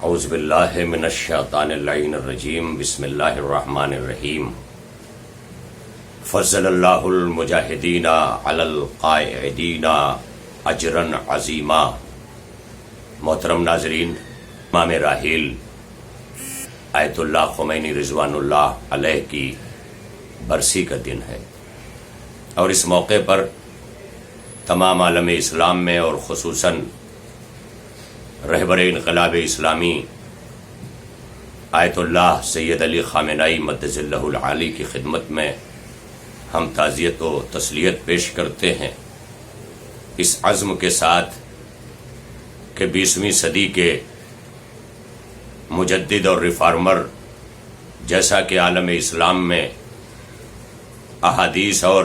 اعوذ باللہ من الشیطان اللعین الرجیم بسم اللہ الرحمن الرحیم فضل اللہ المجاہدین علی القاعدین اجرا عظیما۔ محترم ناظرین، امام راحل آیت اللہ خمینی رضوان اللہ علیہ کی برسی کا دن ہے، اور اس موقع پر تمام عالم اسلام میں اور خصوصاً رہبر انقلاب اسلامی آیت اللہ سید علی خامنہئی مدظ اللہ العالی کی خدمت میں ہم تعزیت و تسلیت پیش کرتے ہیں، اس عزم کے ساتھ کہ 20ویں صدی کے مجدد اور ریفارمر، جیسا کہ عالم اسلام میں احادیث اور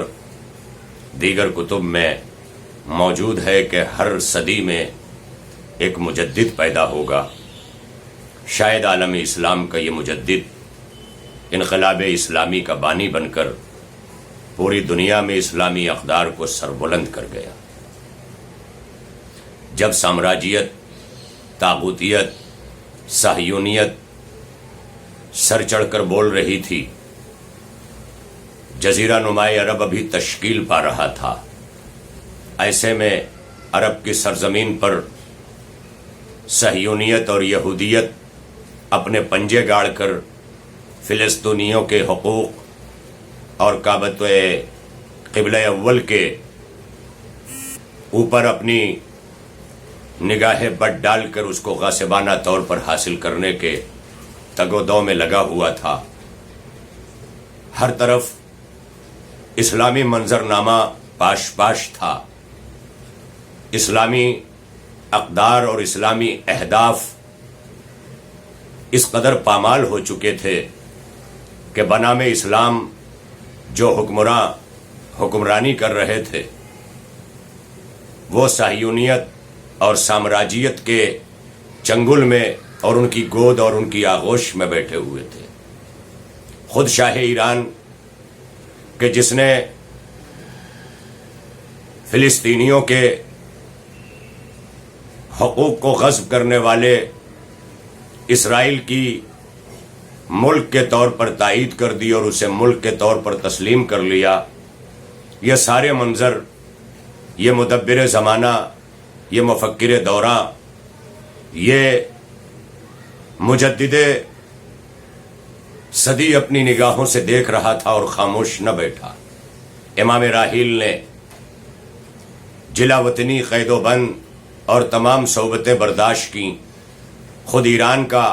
دیگر کتب میں موجود ہے کہ ہر صدی میں ایک مجدد پیدا ہوگا، شاید عالم اسلام کا یہ مجدد انقلاب اسلامی کا بانی بن کر پوری دنیا میں اسلامی اقدار کو سربلند کر گیا۔ جب سامراجیت، طاغوتیت، صہیونیت سر چڑھ کر بول رہی تھی، جزیرہ نمائے عرب ابھی تشکیل پا رہا تھا، ایسے میں عرب کی سرزمین پر صہیونیت اور یہودیت اپنے پنجے گاڑ کر فلسطینیوں کے حقوق اور کعبۃ قبلہ اول کے اوپر اپنی نگاہ بد ڈال کر اس کو غاصبانہ طور پر حاصل کرنے کے تگ و دو میں لگا ہوا تھا۔ ہر طرف اسلامی منظرنامہ پاش پاش تھا، اسلامی اقدار اور اسلامی اہداف اس قدر پامال ہو چکے تھے کہ بنام اسلام جو حکمراں حکمرانی کر رہے تھے وہ صہیونیت اور سامراجیت کے چنگل میں اور ان کی گود اور ان کی آغوش میں بیٹھے ہوئے تھے۔ خود شاہ ایران کہ جس نے فلسطینیوں کے حقوق کو غصب کرنے والے اسرائیل کی ملک کے طور پر تائید کر دی اور اسے ملک کے طور پر تسلیم کر لیا، یہ سارے منظر، یہ مدبر زمانہ، یہ مفکر دوراں، یہ مجدد صدی اپنی نگاہوں سے دیکھ رہا تھا اور خاموش نہ بیٹھا۔ امام راحل نے جلا وطنی، قید و بند اور تمام صعوبتیں برداشت کی۔ خود ایران کا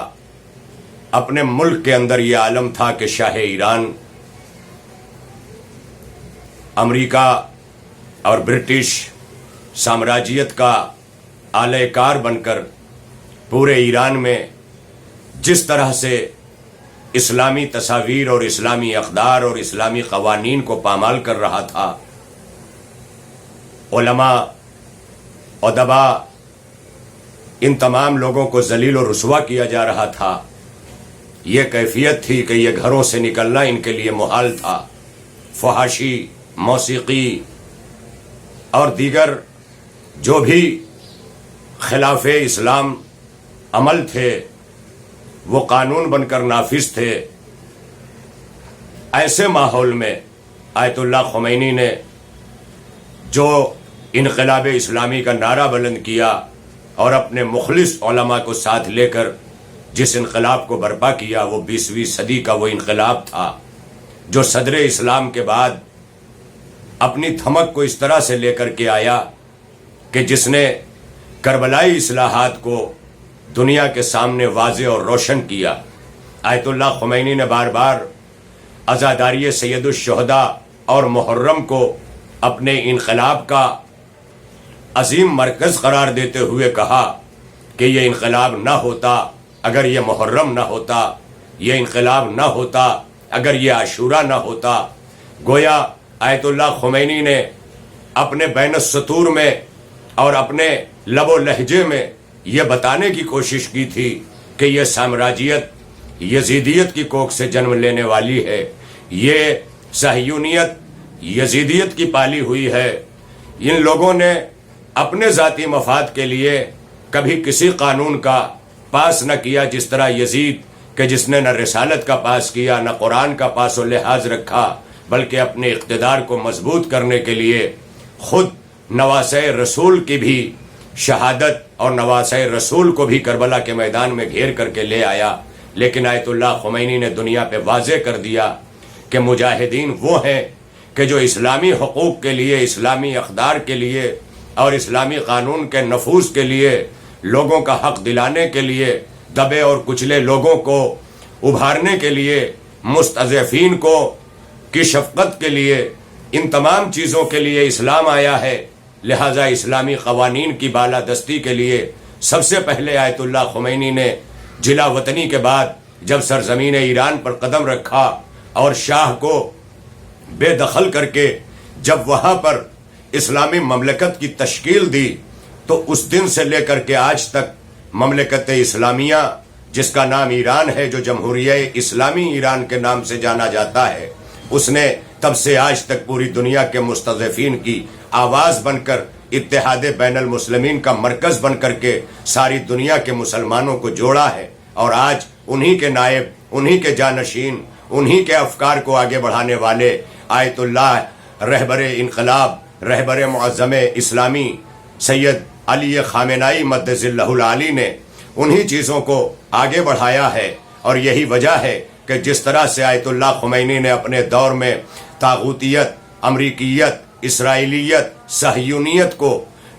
اپنے ملک کے اندر یہ عالم تھا کہ شاہ ایران امریکہ اور برٹش سامراجیت کا آلہ کار بن کر پورے ایران میں جس طرح سے اسلامی تصاویر اور اسلامی اقدار اور اسلامی قوانین کو پامال کر رہا تھا، علماء، ادبا، ان تمام لوگوں کو ذلیل و رسوا کیا جا رہا تھا، یہ کیفیت تھی کہ یہ گھروں سے نکلنا ان کے لیے محال تھا۔ فحاشی، موسیقی اور دیگر جو بھی خلاف اسلام عمل تھے وہ قانون بن کر نافذ تھے۔ ایسے ماحول میں آیت اللہ خمینی نے جو انقلاب اسلامی کا نعرہ بلند کیا اور اپنے مخلص علماء کو ساتھ لے کر جس انقلاب کو برپا کیا، وہ 20ویں صدی کا وہ انقلاب تھا جو صدر اسلام کے بعد اپنی تھمک کو اس طرح سے لے کر کے آیا کہ جس نے کربلائی اصلاحات کو دنیا کے سامنے واضح اور روشن کیا۔ آیت اللہ خمینی نے بار بار عزاداری سید الشہداء اور محرم کو اپنے انقلاب کا عظیم مرکز قرار دیتے ہوئے کہا کہ یہ انقلاب نہ ہوتا اگر یہ محرم نہ ہوتا، یہ انقلاب نہ ہوتا اگر یہ عاشورہ نہ ہوتا۔ گویا آیت اللہ خمینی نے اپنے بین السطور میں اور اپنے لب و لہجے میں یہ بتانے کی کوشش کی تھی کہ یہ سامراجیت یزیدیت کی کوکھ سے جنم لینے والی ہے، یہ صہیونیت یزیدیت کی پالی ہوئی ہے۔ ان لوگوں نے اپنے ذاتی مفاد کے لیے کبھی کسی قانون کا پاس نہ کیا جس طرح یزید کہ جس نے نہ رسالت کا پاس کیا نہ قرآن کا پاس و لحاظ رکھا، بلکہ اپنے اقتدار کو مضبوط کرنے کے لیے خود نواسۂ رسول کی بھی شہادت اور نواسۂ رسول کو بھی کربلا کے میدان میں گھیر کر کے لے آیا۔ لیکن آیت اللہ خمینی نے دنیا پہ واضح کر دیا کہ مجاہدین وہ ہیں کہ جو اسلامی حقوق کے لیے، اسلامی اقدار کے لیے اور اسلامی قانون کے نفوذ کے لیے، لوگوں کا حق دلانے کے لیے، دبے اور کچلے لوگوں کو ابھارنے کے لیے، مستضعفین کو کی شفقت کے لیے، ان تمام چیزوں کے لیے اسلام آیا ہے۔ لہذا اسلامی قوانین کی بالادستی کے لیے سب سے پہلے آیت اللہ خمینی نے جلا وطنی کے بعد جب سرزمین ایران پر قدم رکھا اور شاہ کو بے دخل کر کے جب وہاں پر اسلامی مملکت کی تشکیل دی، تو اس دن سے لے کر کے آج تک مملکت اسلامیہ جس کا نام ایران ہے، جو جمہوریہ اسلامی ایران کے نام سے جانا جاتا ہے، اس نے تب سے آج تک پوری دنیا کے مستضعفین کی آواز بن کر، اتحاد بین المسلمین کا مرکز بن کر کے ساری دنیا کے مسلمانوں کو جوڑا ہے۔ اور آج انہی کے نائب، انہی کے جانشین، انہی کے افکار کو آگے بڑھانے والے آیت اللہ رہبر انقلاب، رہبر معظم اسلامی سید علی خامنائی مد ظلہ العالی نے انہی چیزوں کو آگے بڑھایا ہے۔ اور یہی وجہ ہے کہ جس طرح سے آیت اللہ خمینی نے اپنے دور میں طاغوتیت، امریکیت، اسرائیلیت، صہیونیت کو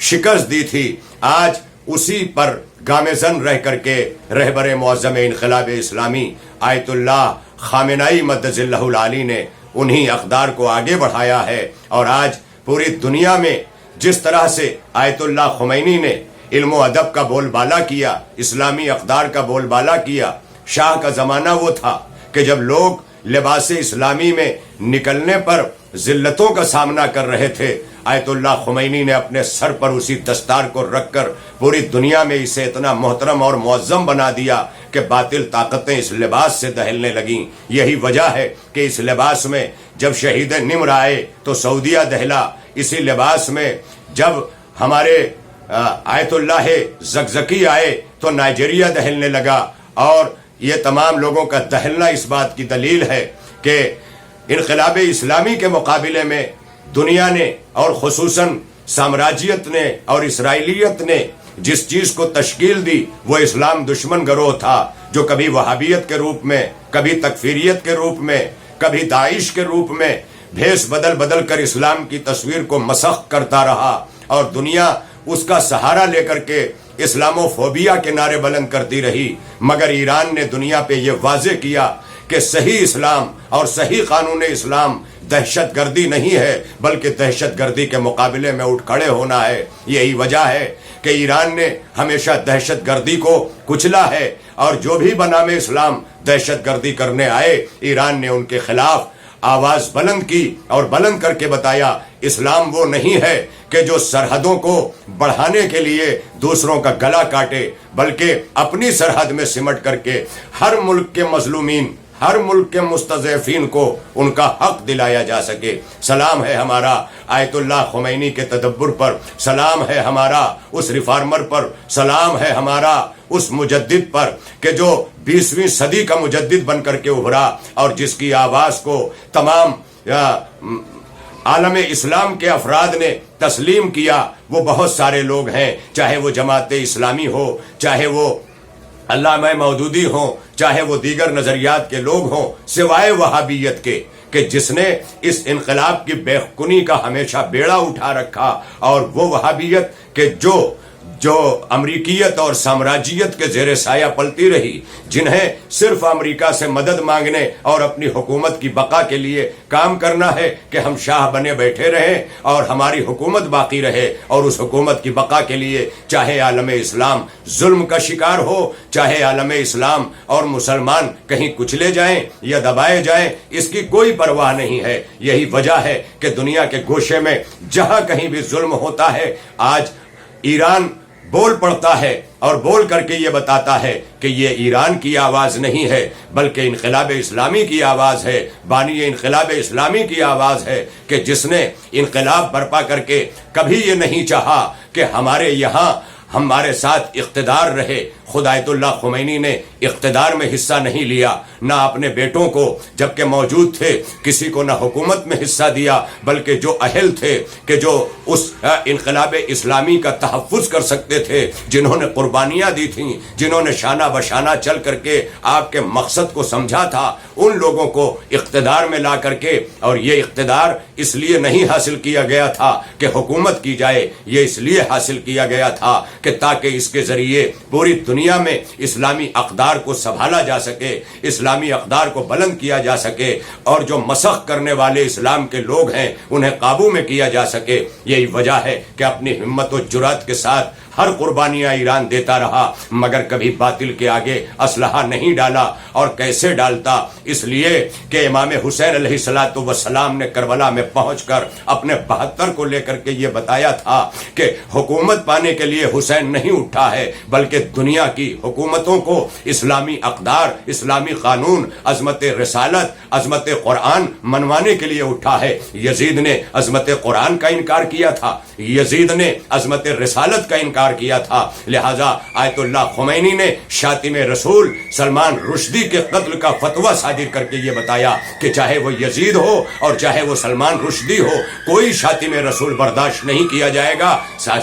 شکست دی تھی، آج اسی پر گامزن رہ کر کے رہبر معظم انقلاب اسلامی آیت اللہ خامنائی مد ظلہ العالی نے انہی اقدار کو آگے بڑھایا ہے۔ اور آج پوری دنیا میں جس طرح سے آیت اللہ خمینی نے علم و ادب کا بول بالا کیا، اسلامی اقدار کا بول بالا کیا، شاہ کا زمانہ وہ تھا کہ جب لوگ لباس اسلامی میں نکلنے پر ذلتوں کا سامنا کر رہے تھے، آیت اللہ خمینی نے اپنے سر پر اسی دستار کو رکھ کر پوری دنیا میں اسے اتنا محترم اور معظم بنا دیا کہ باطل طاقتیں اس لباس سے دہلنے لگیں۔ یہی وجہ ہے کہ اس لباس میں جب شہید نمر آئے تو سعودیہ دہلا، اسی لباس میں جب ہمارے آیت اللہ زکزکی آئے تو نائجیریا دہلنے لگا۔ اور یہ تمام لوگوں کا دہلنا اس بات کی دلیل ہے کہ انقلاب اسلامی کے مقابلے میں دنیا نے اور خصوصاً سامراجیت نے اور اسرائیلیت نے جس چیز کو تشکیل دی وہ اسلام دشمن گروہ تھا، جو کبھی وہابیت کے روپ میں، کبھی تکفیریت کے روپ میں، کبھی داعش کے روپ میں بھیس بدل بدل کر اسلام کی تصویر کو مسخ کرتا رہا، اور دنیا اس کا سہارا لے کر کے اسلامو فوبیا کے نعرے بلند کرتی رہی۔ مگر ایران نے دنیا پہ یہ واضح کیا کہ صحیح اسلام اور صحیح قانون اسلام دہشت گردی نہیں ہے، بلکہ دہشت گردی کے مقابلے میں اٹھ کھڑے ہونا ہے۔ یہی وجہ ہے کہ ایران نے ہمیشہ دہشت گردی کو کچلا ہے، اور جو بھی بنام اسلام دہشت گردی کرنے آئے، ایران نے ان کے خلاف آواز بلند کی اور بلند کر کے بتایا اسلام وہ نہیں ہے کہ جو سرحدوں کو بڑھانے کے لیے دوسروں کا گلا کاٹے، بلکہ اپنی سرحد میں سمٹ کر کے ہر ملک کے مظلومین، ہر ملک کے مستضعفین کو ان کا حق دلایا جا سکے۔ سلام ہے ہمارا آیت اللہ خمینی کے تدبر پر، سلام ہے ہمارا اس ریفارمر پر، سلام ہے ہمارا اس مجدد پر کہ جو 20ویں صدی کا مجدد بن کر کے ابھرا، اور جس کی آواز کو تمام عالم اسلام کے افراد نے تسلیم کیا۔ وہ بہت سارے لوگ ہیں، چاہے وہ جماعت اسلامی ہو، چاہے وہ علامہ مودودی ہوں، چاہے وہ دیگر نظریات کے لوگ ہوں، سوائے وہابیت کے، کہ جس نے اس انقلاب کی بیخونی کا ہمیشہ بیڑا اٹھا رکھا، اور وہ وہابیت کہ جو امریکیت اور سامراجیت کے زیر سایہ پلتی رہی، جنہیں صرف امریکہ سے مدد مانگنے اور اپنی حکومت کی بقا کے لیے کام کرنا ہے کہ ہم شاہ بنے بیٹھے رہیں اور ہماری حکومت باقی رہے، اور اس حکومت کی بقا کے لیے چاہے عالم اسلام ظلم کا شکار ہو، چاہے عالم اسلام اور مسلمان کہیں کچلے جائیں یا دبائے جائیں، اس کی کوئی پرواہ نہیں ہے۔ یہی وجہ ہے کہ دنیا کے گوشے میں جہاں کہیں بھی ظلم ہوتا ہے، آج ایران بول پڑتا ہے اور بول کر کے یہ بتاتا ہے کہ یہ ایران کی آواز نہیں ہے، بلکہ انقلاب اسلامی کی آواز ہے، بانی انقلاب اسلامی کی آواز ہے، کہ جس نے انقلاب برپا کر کے کبھی یہ نہیں چاہا کہ ہمارے یہاں ہمارے ساتھ اقتدار رہے. خود آیت اللہ خمینی نے اقتدار میں حصہ نہیں لیا، نہ اپنے بیٹوں کو جبکہ موجود تھے کسی کو نہ حکومت میں حصہ دیا، بلکہ جو اہل تھے کہ جو اس انقلاب اسلامی کا تحفظ کر سکتے تھے، جنہوں نے قربانیاں دی تھیں، جنہوں نے شانہ بشانہ چل کر کے آپ کے مقصد کو سمجھا تھا، ان لوگوں کو اقتدار میں لا کر کے، اور یہ اقتدار اس لیے نہیں حاصل کیا گیا تھا کہ حکومت کی جائے، یہ اس لیے حاصل کیا گیا تھا کہ تاکہ اس کے ذریعے پوری دنیا میں اسلامی اقدار کو سنبھالا جا سکے، اسلامی اقدار کو بلند کیا جا سکے، اور جو مسخ کرنے والے اسلام کے لوگ ہیں انہیں قابو میں کیا جا سکے. یہی وجہ ہے کہ اپنی ہمت و جرات کے ساتھ ہر قربانیاں ایران دیتا رہا، مگر کبھی باطل کے آگے اسلحہ نہیں ڈالا. اور کیسے ڈالتا؟ اس لیے کہ امام حسین علیہ الصلوۃ والسلام نے کربلا میں پہنچ کر اپنے 72 کو لے کر کے یہ بتایا تھا کہ حکومت پانے کے لیے حسین نہیں اٹھا ہے، بلکہ دنیا کی حکومتوں کو اسلامی اقدار، اسلامی قانون، عظمت رسالت، عظمت قرآن منوانے کے لیے اٹھا ہے. یزید نے عظمت قرآن کا انکار کیا تھا، یزید نے عظمت رسالت کا انکار کیا تھا. لہذا آیت اللہ خمینی نے شاطم رسول سلمان رشدی کے قتل کا فتویٰ صادر کر کے یہ بتایا کہ چاہے وہ یزید ہو اور چاہے وہ سلمان رشدی ہو، کوئی شاطم رسول برداشت نہیں کیا جائے گا.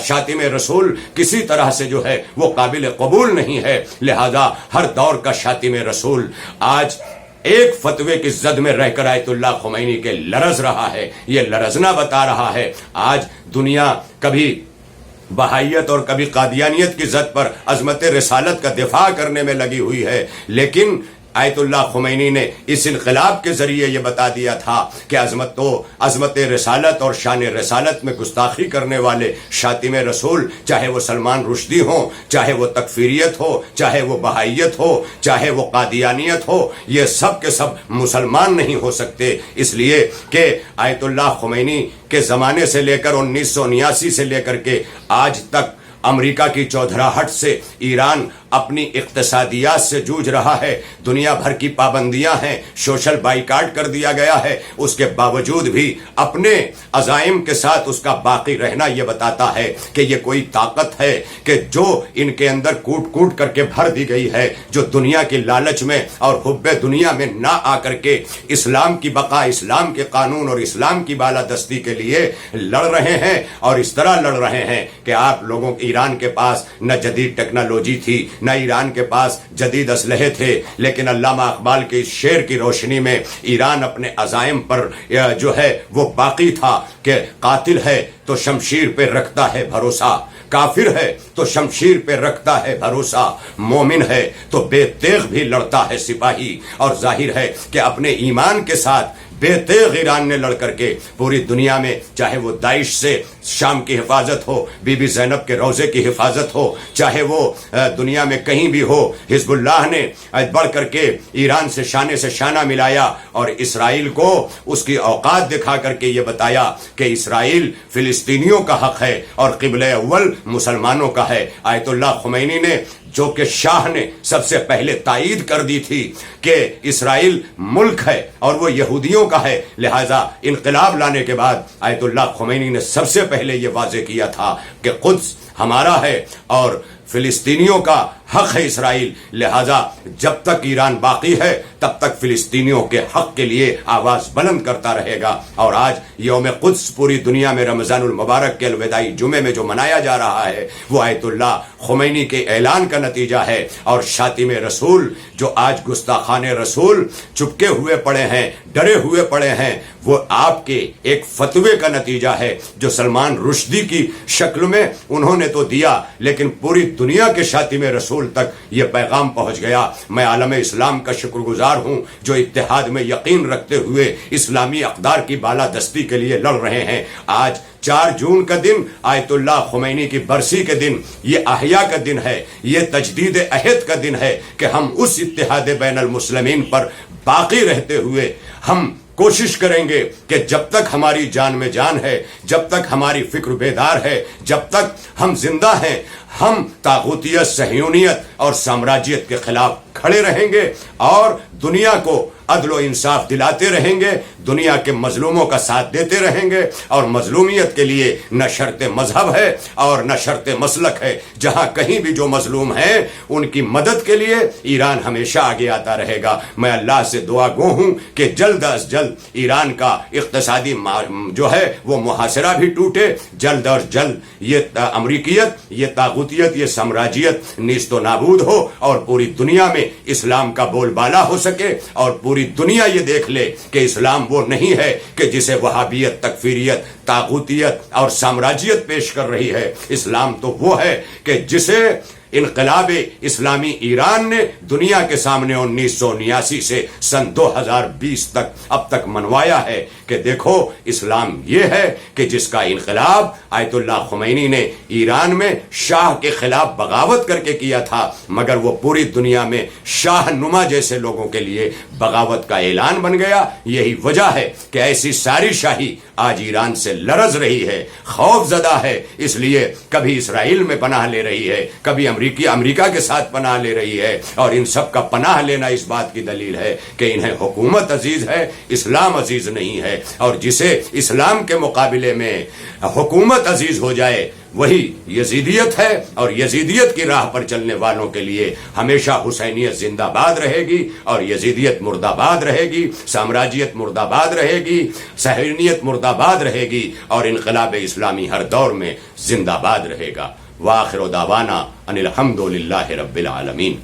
شاطم رسول کسی طرح سے جو ہے وہ قابل قبول نہیں ہے. لہذا ہر دور کا شاطم رسول آج ایک فتوے کی زد میں رہ کر آیت اللہ خمینی کے لرز رہا ہے، یہ لرزنا بتا رہا ہے. آج دنیا کبھی بہائیت اور کبھی قادیانیت کی زد پر عظمت رسالت کا دفاع کرنے میں لگی ہوئی ہے، لیکن آیت اللہ خمینی نے اس انقلاب کے ذریعے یہ بتا دیا تھا کہ عظمت رسالت اور شان رسالت میں گستاخی کرنے والے شاطم رسول، چاہے وہ سلمان رشدی ہوں، چاہے وہ تکفیریت ہو، چاہے وہ بہائیت ہو، چاہے وہ قادیانیت ہو، یہ سب کے سب مسلمان نہیں ہو سکتے. اس لیے کہ آیت اللہ خمینی کے زمانے سے لے کر 1979 سے لے کر کے آج تک امریکہ کی چودھراہٹ سے ایران اپنی اقتصادیات سے جوجھ رہا ہے. دنیا بھر کی پابندیاں ہیں، سوشل بائیکاٹ کر دیا گیا ہے، اس کے باوجود بھی اپنے عزائم کے ساتھ اس کا باقی رہنا یہ بتاتا ہے کہ یہ کوئی طاقت ہے کہ جو ان کے اندر کوٹ کوٹ کر کے بھر دی گئی ہے، جو دنیا کی لالچ میں اور حب دنیا میں نہ آ کر کے اسلام کی بقا، اسلام کے قانون اور اسلام کی بالادستی کے لیے لڑ رہے ہیں. اور اس طرح لڑ رہے ہیں کہ آپ لوگوں ایران کے پاس نہ جدید ٹیکنالوجی تھی، نہ ایران کے پاس جدید اسلحے تھے، لیکن علامہ اقبال کے اس شعر کی روشنی میں ایران اپنے عزائم پر جو ہے وہ باقی تھا کہ قاتل ہے تو شمشیر پہ رکھتا ہے بھروسہ، کافر ہے تو شمشیر پہ رکھتا ہے بھروسہ، مومن ہے تو بے تیغ بھی لڑتا ہے سپاہی. اور ظاہر ہے کہ اپنے ایمان کے ساتھ بے تیغ ایران نے لڑ کر کے پوری دنیا میں، چاہے وہ داعش سے شام کی حفاظت ہو، بی بی زینب کے روزے کی حفاظت ہو، چاہے وہ دنیا میں کہیں بھی ہو، حزب اللہ نے بڑھ کر کے ایران سے شانے سے شانہ ملایا اور اسرائیل کو اس کی اوقات دکھا کر کے یہ بتایا کہ اسرائیل فلسطینیوں کا حق ہے اور قبلہ اول مسلمانوں کا ہے. آیت اللہ خمینی نے، جو کہ شاہ نے سب سے پہلے تائید کر دی تھی کہ اسرائیل ملک ہے اور وہ یہودیوں کا ہے، لہذا انقلاب لانے کے بعد آیت اللہ خمینی نے سب سے پہلے یہ واضح کیا تھا کہ قدس ہمارا ہے اور فلسطینیوں کا حق ہے اسرائیل. لہذا جب تک ایران باقی ہے تب تک فلسطینیوں کے حق کے لیے آواز بلند کرتا رہے گا. اور آج یوم قدس پوری دنیا میں رمضان المبارک کے الوداعی جمعے میں جو منایا جا رہا ہے وہ آیت اللہ خمینی کے اعلان کا نتیجہ ہے. اور شاطم رسول جو آج گستاخان رسول چپکے ہوئے پڑے ہیں، ڈرے ہوئے پڑے ہیں، وہ آپ کے ایک فتوے کا نتیجہ ہے جو سلمان رشدی کی شکل میں انہوں نے تو دیا، لیکن پوری دنیا کے شاطم رسول تک یہ پیغام پہنچ گیا. میں عالم اسلام کا شکر گزار ہوں جو اتحاد میں یقین رکھتے ہوئے اسلامی اقدار کی بالادستی کے لیے لڑ رہے ہیں. آج 4 جون کا دن آیت اللہ خمینی کی برسی کے دن، یہ احیاء کا دن ہے، یہ تجدید عہد کا دن ہے کہ ہم اس اتحاد بین المسلمین پر باقی رہتے ہوئے ہم کوشش کریں گے کہ جب تک ہماری جان میں جان ہے، جب تک ہماری فکر بیدار ہے، جب تک ہم زندہ ہیں، ہم طاغوتیت، صہیونیت اور سامراجیت کے خلاف کھڑے رہیں گے اور دنیا کو عدل و انصاف دلاتے رہیں گے، دنیا کے مظلوموں کا ساتھ دیتے رہیں گے، اور مظلومیت کے لیے نہ شرط مذہب ہے اور نہ شرط مسلک ہے۔ جہاں کہیں بھی جو مظلوم ہیں ان کی مدد کے لیے ایران ہمیشہ آگے آتا رہے گا۔ میں اللہ سے دعا گو ہوں کہ جلد از جلد ایران کا اقتصادی جو ہے وہ محاصرہ بھی ٹوٹے، جلد اور جلد یہ امریکیت، یہ طاغوتیت، یہ سامراجیت نیست و نابود ہو اور پوری دنیا میں اسلام کا بول بالا ہو سکے، اور پوری دنیا یہ دیکھ لے کہ اسلام وہ نہیں ہے کہ جسے وہابیت، تکفیریت، طاغوتیت اور سامراجیت پیش کر رہی ہے۔ اسلام تو وہ ہے کہ جسے انقلاب اسلامی ایران نے دنیا کے سامنے 1979 سے سن 2020 تک اب تک منوایا ہے کہ دیکھو اسلام یہ ہے کہ جس کا انقلاب آیت اللہ خمینی نے ایران میں شاہ کے خلاف بغاوت کر کے کیا تھا، مگر وہ پوری دنیا میں شاہ نما جیسے لوگوں کے لیے بغاوت کا اعلان بن گیا۔ یہی وجہ ہے کہ ایسی ساری شاہی آج ایران سے لرز رہی ہے، خوف زدہ ہے، اس لیے کبھی اسرائیل میں پناہ لے رہی ہے، کبھی امریکہ کے ساتھ پناہ لے رہی ہے، اور ان سب کا پناہ لینا اس بات کی دلیل ہے کہ انہیں حکومت عزیز ہے، اسلام عزیز نہیں ہے، اور جسے اسلام کے مقابلے میں حکومت عزیز ہو جائے وہی یزیدیت ہے، اور یزیدیت کی راہ پر چلنے والوں کے لیے ہمیشہ حسینیت زندہ باد رہے گی، اور یزیدیت مردہ باد رہے گی، سامراجیت مردہ باد رہے گی، صہیونیت مردہ باد رہے گی، اور انقلاب اسلامی ہر دور میں زندہ باد رہے گا۔ وآخر دعوانا ان الحمد للہ رب العالمین۔